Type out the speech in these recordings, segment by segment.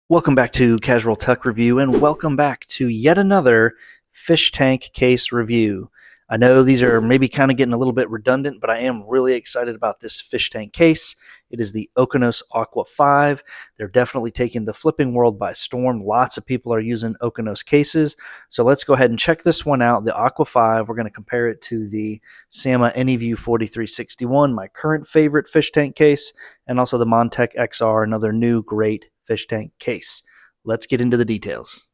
Welcome back to Casual Tech Review, and welcome back to yet another Fishtank case review. I know these are maybe kind of getting a little bit redundant, but I am really excited about this Fishtank case. It is the Okinos Aqua 5. They're definitely taking the flipping world by storm. Lots of people are using Okinos cases, so let's go ahead and check this one out. The Aqua 5, we're going to compare it to the Sama AnyView 4361, my current favorite Fishtank case, and also the mAtx XR, another new great Fishtank case. Let's get into the details.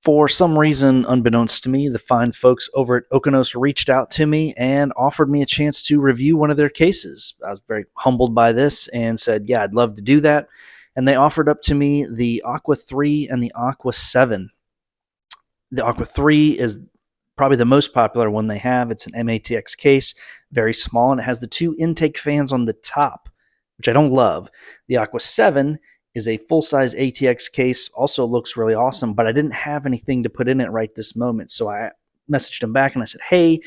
For some reason, unbeknownst to me, the fine folks over at Okinos reached out to me and offered me a chance to review one of their cases. I was very humbled by this and said, yeah, I'd love to do that. And they offered up to me the Aqua 3 and the Aqua 7. The Aqua 3 is probably the most popular one they have. It's an mAtx case, very small, and it has the two intake fans on the top, which I don't love. The Aqua 7 is a full-size ATX case, also looks really awesome, but I didn't have anything to put in it right this moment. So I messaged them back and I said, hey,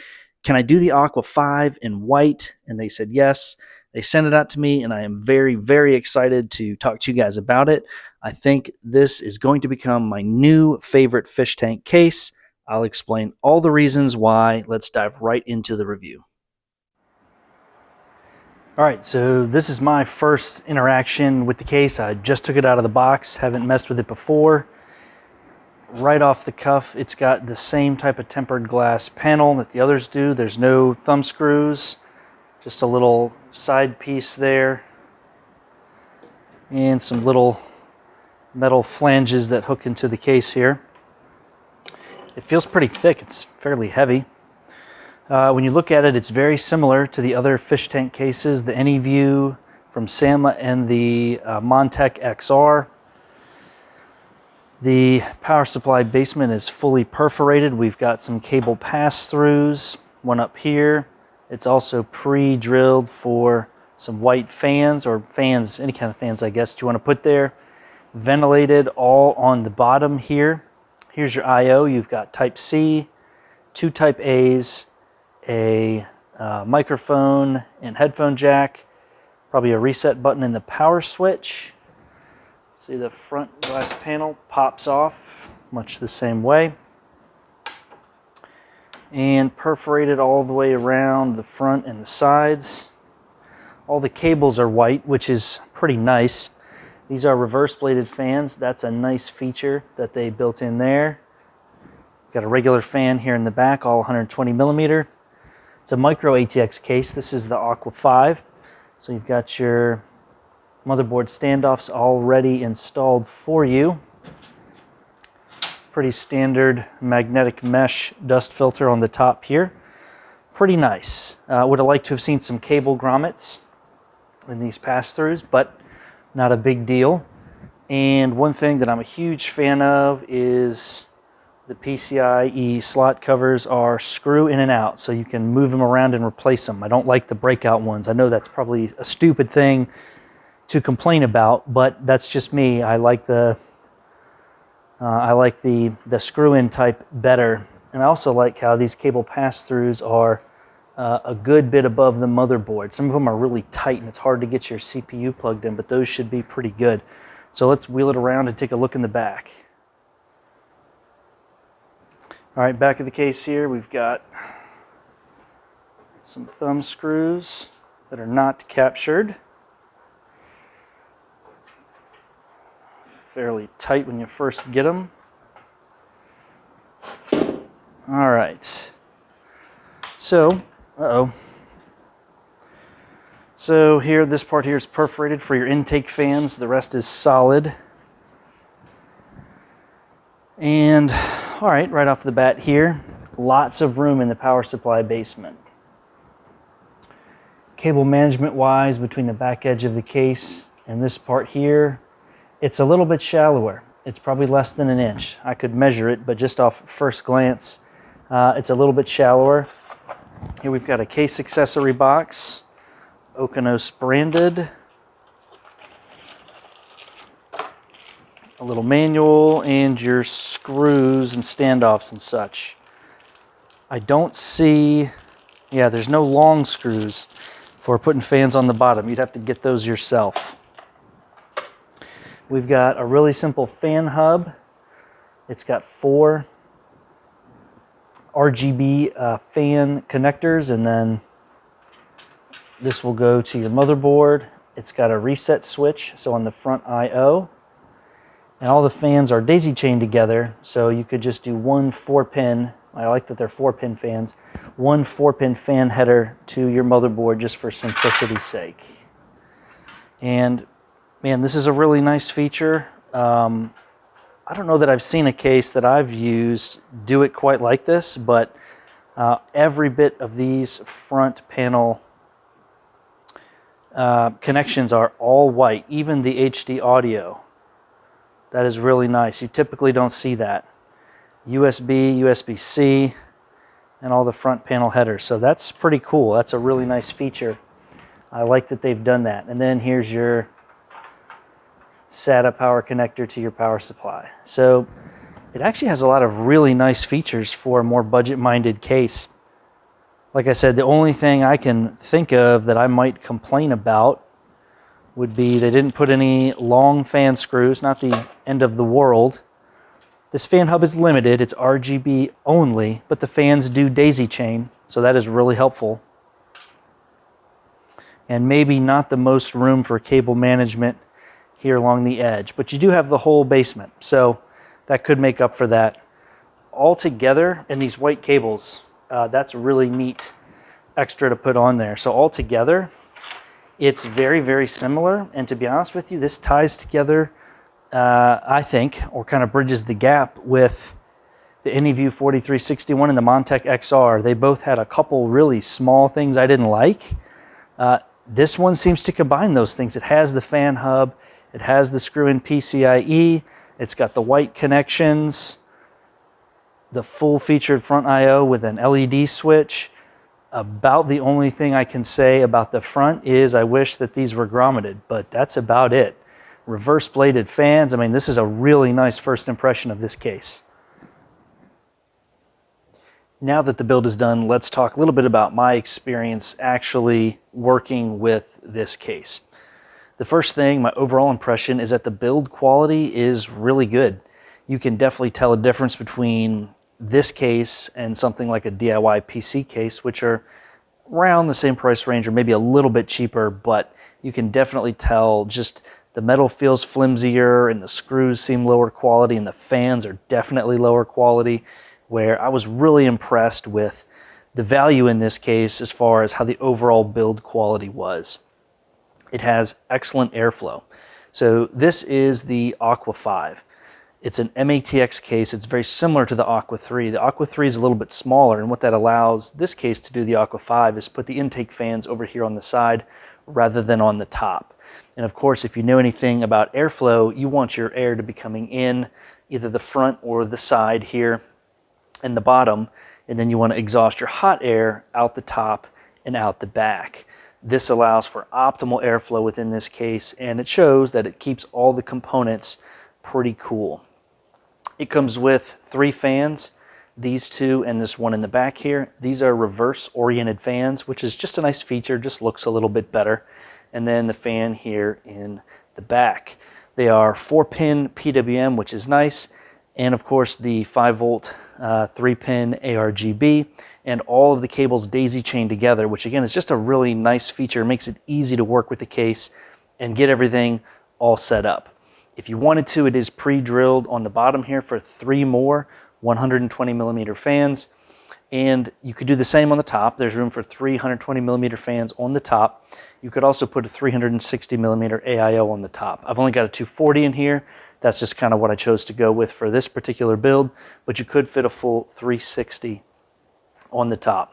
can I do the Aqua 5 in white? And they said yes. They sent it out to me, and I am very, very excited to talk to you guys about it. I think this is going to become my new favorite Fishtank case. I'll explain all the reasons why. Let's dive right into the review. All right, so this is my first interaction with the case. I just took it out of the box, haven't messed with it before. Right off the cuff, it's got the same type of tempered glass panel that the others do. There's no thumb screws, just a little side piece there, and some little metal flanges that hook into the case here. It feels pretty thick, it's fairly heavy. When you look at it, it's very similar to the other Fishtank cases, the AnyView from Sama and the mAtx XR. The power supply basement is fully perforated. We've got some cable pass-throughs, one up here. It's also pre-drilled for some white fans, or fans, any kind of fans, I guess, you want to put there. Ventilated all on the bottom here. Here's your I/O. You've got Type-C, two Type-A's, a microphone and headphone jack, probably a reset button in the power switch. See, the front glass panel pops off much the same way, and perforated all the way around the front and the sides. All the cables are white, which is pretty nice. These are reverse bladed fans. That's a nice feature that they built in there. Got a regular fan here in the back, all 120 millimeter. It's a micro ATX case. This is the Aqua 5. So you've got your motherboard standoffs already installed for you. Pretty standard magnetic mesh dust filter on the top here. Pretty nice. Would have liked to have seen some cable grommets in these pass-throughs, but not a big deal. And one thing that I'm a huge fan of is the PCIe slot covers are screw in and out, so you can move them around and replace them. I don't like the breakout ones. I know that's probably a stupid thing to complain about, but that's just me. I like the screw-in type better, and I also like how these cable pass-throughs are a good bit above the motherboard. Some of them are really tight, and it's hard to get your CPU plugged in, but those should be pretty good. So let's wheel it around and take a look in the back. All right, back of the case here, we've got some thumb screws that are not captured. Fairly tight when you first get them. All right. So, So here, this part here is perforated for your intake fans. The rest is solid. And all right, right off the bat here, lots of room in the power supply basement. Cable management wise, between the back edge of the case and this part here, it's a little bit shallower. It's probably less than an inch. I could measure it, but just off first glance, it's a little bit shallower. Here we've got a case accessory box, Okinos branded. A little manual and your screws and standoffs and such. I don't see, yeah, there's no long screws for putting fans on the bottom. You'd have to get those yourself. We've got a really simple fan hub. It's got 4 RGB fan connectors, and then this will go to your motherboard. It's got a reset switch, so on the front I/O. And all the fans are daisy chained together, so you could just do one 4-pin, I like that they're 4-pin fans, one 4-pin fan header to your motherboard just for simplicity's sake. And man, this is a really nice feature. I don't know that I've seen a case that I've used do it quite like this, but every bit of these front panel connections are all white, even the HD audio. That is really nice. You typically don't see that. USB, USB-C, and all the front panel headers. So that's pretty cool. That's a really nice feature. I like that they've done that. And then here's your SATA power connector to your power supply. So it actually has a lot of really nice features for a more budget-minded case. Like I said, the only thing I can think of that I might complain about would be they didn't put any long fan screws, not the end of the world. This fan hub is limited, it's RGB only, but the fans do daisy chain, so that is really helpful. And maybe not the most room for cable management here along the edge, but you do have the whole basement, so that could make up for that. All together, in these white cables, that's really neat extra to put on there. So all together, it's very, very similar, and to be honest with you, this ties together, I think, or kind of bridges the gap with the AnyView 4361 and the mAtx XR. They both had a couple really small things I didn't like. This one seems to combine those things. It has the fan hub, it has the screw-in PCIe, it's got the white connections, the full featured front I/O with an LED switch. About the only thing I can say about the front is I wish that these were grommeted, but that's about it. Reverse bladed fans. I mean, this is a really nice first impression of this case. Now that the build is done, let's talk a little bit about my experience actually working with this case. The first thing, my overall impression, is that the build quality is really good. You can definitely tell a difference between this case and something like a DIY PC case, which are around the same price range or maybe a little bit cheaper, but you can definitely tell just the metal feels flimsier and the screws seem lower quality and the fans are definitely lower quality, where I was really impressed with the value in this case as far as how the overall build quality was. It has excellent airflow. So this is the Aqua 5. It's an mAtx case. It's very similar to the Aqua 3. The Aqua 3 is a little bit smaller, and what that allows this case to do, the Aqua 5, is put the intake fans over here on the side rather than on the top. And of course, if you know anything about airflow, you want your air to be coming in either the front or the side here and the bottom, and then you want to exhaust your hot air out the top and out the back. This allows for optimal airflow within this case, and it shows that it keeps all the components pretty cool. It comes with 3 fans, these 2 and this one in the back here. These are reverse oriented fans, which is just a nice feature, just looks a little bit better. And then the fan here in the back. They are 4-pin PWM, which is nice, and of course the 5-volt 3-pin ARGB, and all of the cables daisy chained together, which again is just a really nice feature. It makes it easy to work with the case and get everything all set up. If you wanted to, it is pre-drilled on the bottom here for 3 more 120 millimeter fans, and you could do the same on the top. There's room for 320 millimeter fans on the top. You could also put a 360 millimeter AIO on the top. I've only got a 240 in here. That's just kind of what I chose to go with for this particular build, but you could fit a full 360 on the top.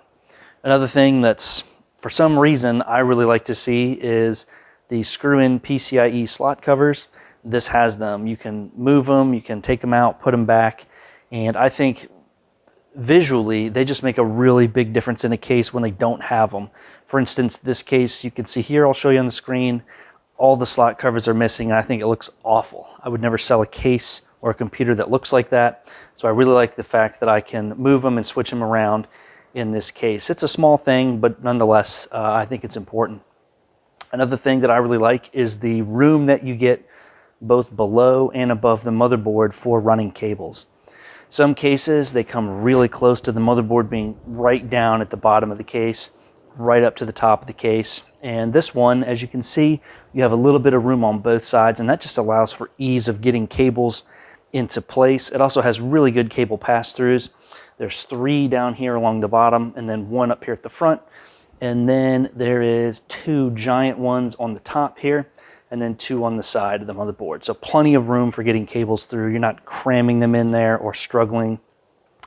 Another thing that's, for some reason, I really like to see is the screw-in PCIe slot covers. This has them. You can move them, you can take them out, put them back, and I think visually they just make a really big difference in a case when they don't have them. For instance, this case you can see here, I'll show you on the screen, all the slot covers are missing, and I think it looks awful. I would never sell a case or a computer that looks like that, so I really like the fact that I can move them and switch them around in this case. It's a small thing, but nonetheless, I think it's important. Another thing that I really like is the room that you get both below and above the motherboard for running cables. Some cases, they come really close to the motherboard being right down at the bottom of the case, right up to the top of the case. And this one, as you can see, you have a little bit of room on both sides, and that just allows for ease of getting cables into place. It also has really good cable pass-throughs. There's 3 down here along the bottom, and then 1 up here at the front. And then there is 2 giant ones on the top here, and then 2 on the side of the motherboard. So plenty of room for getting cables through. You're not cramming them in there or struggling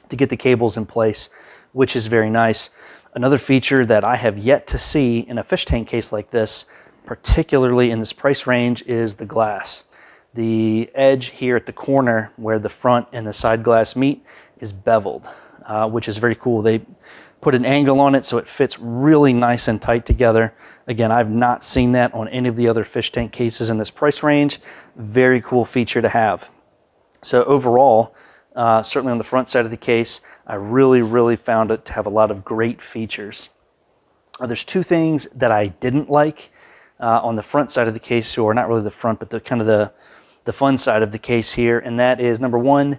to get the cables in place, which is very nice. Another feature that I have yet to see in a fish tank case like this, particularly in this price range, is the glass. The edge here at the corner where the front and the side glass meet is beveled, which is very cool. They put an angle on it so it fits really nice and tight together. Again, I've not seen that on any of the other fish tank cases in this price range. Very cool feature to have. So overall, certainly on the front side of the case, I really found it to have a lot of great features. There's 2 things that I didn't like on the front side of the case, or not really the front, but the kind of the fun side of the case here, and that is, number 1,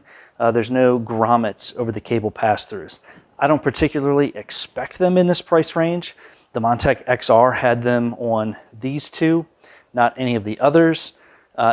there's no grommets over the cable pass-throughs. I don't particularly expect them in this price range. The mAtx XR had them on these 2, not any of the others.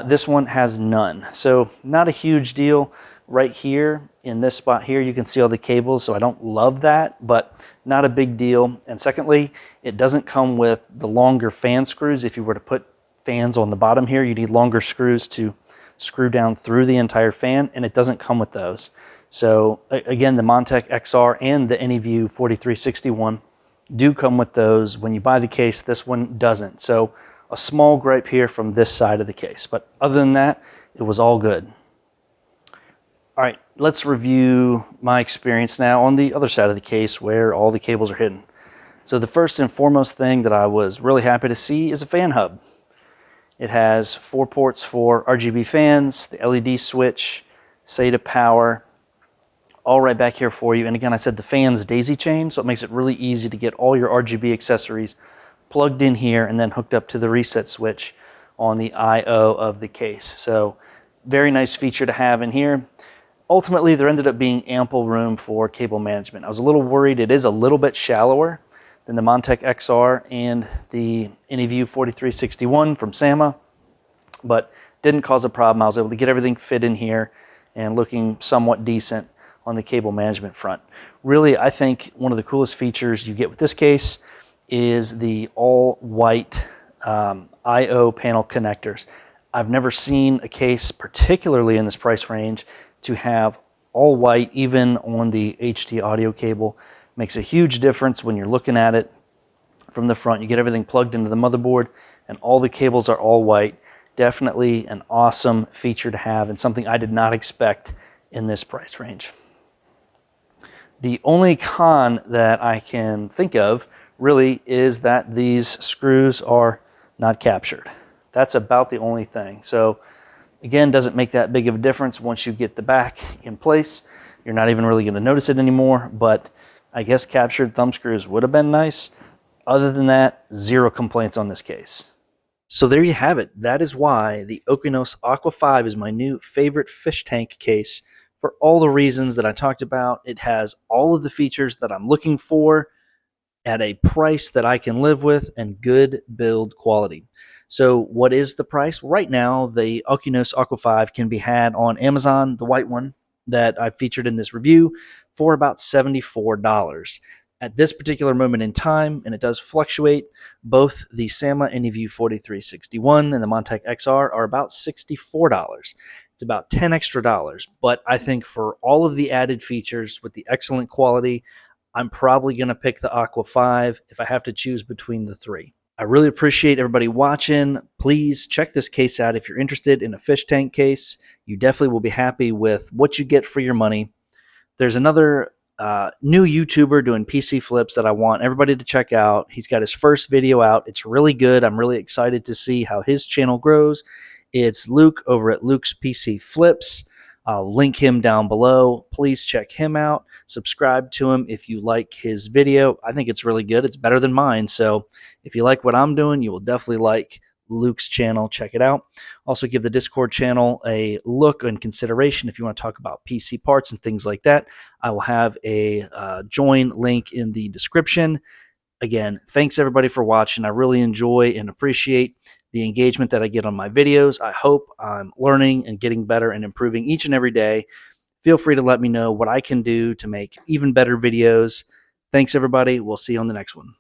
This one has none, so not a huge deal. Right here in this spot here, you can see all the cables, so I don't love that, but not a big deal. And secondly, it doesn't come with the longer fan screws. If you were to put fans on the bottom here, you need longer screws to screw down through the entire fan, and it doesn't come with those. So again, the mAtx XR and the AnyView 4361 do come with those. When you buy the case, this one doesn't. So a small gripe here from this side of the case, but other than that, it was all good. All right, let's review my experience now on the other side of the case where all the cables are hidden. So the first and foremost thing that I was really happy to see is a fan hub. It has 4 ports for RGB fans, the LED switch, SATA power, all right back here for you. And again, I said the fan's daisy chain, so it makes it really easy to get all your RGB accessories plugged in here and then hooked up to the reset switch on the I/O of the case. So very nice feature to have in here. Ultimately, there ended up being ample room for cable management. I was a little worried. It is a little bit shallower than the mAtx XR and the AnyView 4361 from Sama, but didn't cause a problem. I was able to get everything fit in here and looking somewhat decent on the cable management front. Really, I think one of the coolest features you get with this case is the all-white I/O panel connectors. I've never seen a case, particularly in this price range, to have all white, even on the HD audio cable. Makes a huge difference when you're looking at it from the front. You get everything plugged into the motherboard and all the cables are all white. Definitely an awesome feature to have and something I did not expect in this price range. The only con that I can think of really is that these screws are not captured. That's about the only thing. So again, doesn't make that big of a difference once you get the back in place. You're not even really going to notice it anymore, but I guess captured thumb screws would have been nice. Other than that, 0 complaints on this case. So there you have it. That is why the Okinos Aqua 5 is my new favorite fish tank case for all the reasons that I talked about. It has all of the features that I'm looking for at a price that I can live with and good build quality. So what is the price? Right now, the Okinos Aqua 5 can be had on Amazon, the white one that I featured in this review, for about $74. At this particular moment in time, and it does fluctuate, both the Sama AnyView 4361 and the mAtx XR are about $64. It's about $10 extra, but I think for all of the added features with the excellent quality, I'm probably going to pick the Aqua 5 if I have to choose between the 3. I really appreciate everybody watching. Please check this case out if you're interested in a fish tank case. You definitely will be happy with what you get for your money. There's another new YouTuber doing PC flips that I want everybody to check out. He's got his first video out. It's really good. I'm really excited to see how his channel grows. It's Luke over at Luke's PC Flips. I'll link him down below. Please check him out. Subscribe to him if you like his video. I think it's really good. It's better than mine. So if you like what I'm doing, you will definitely like Luke's channel. Check it out. Also, give the Discord channel a look and consideration if you want to talk about PC parts and things like that. I will have a join link in the description. Again, thanks everybody for watching. I really enjoy and appreciate the engagement that I get on my videos. I hope I'm learning and getting better and improving each and every day. Feel free to let me know what I can do to make even better videos. Thanks, everybody. We'll see you on the next one.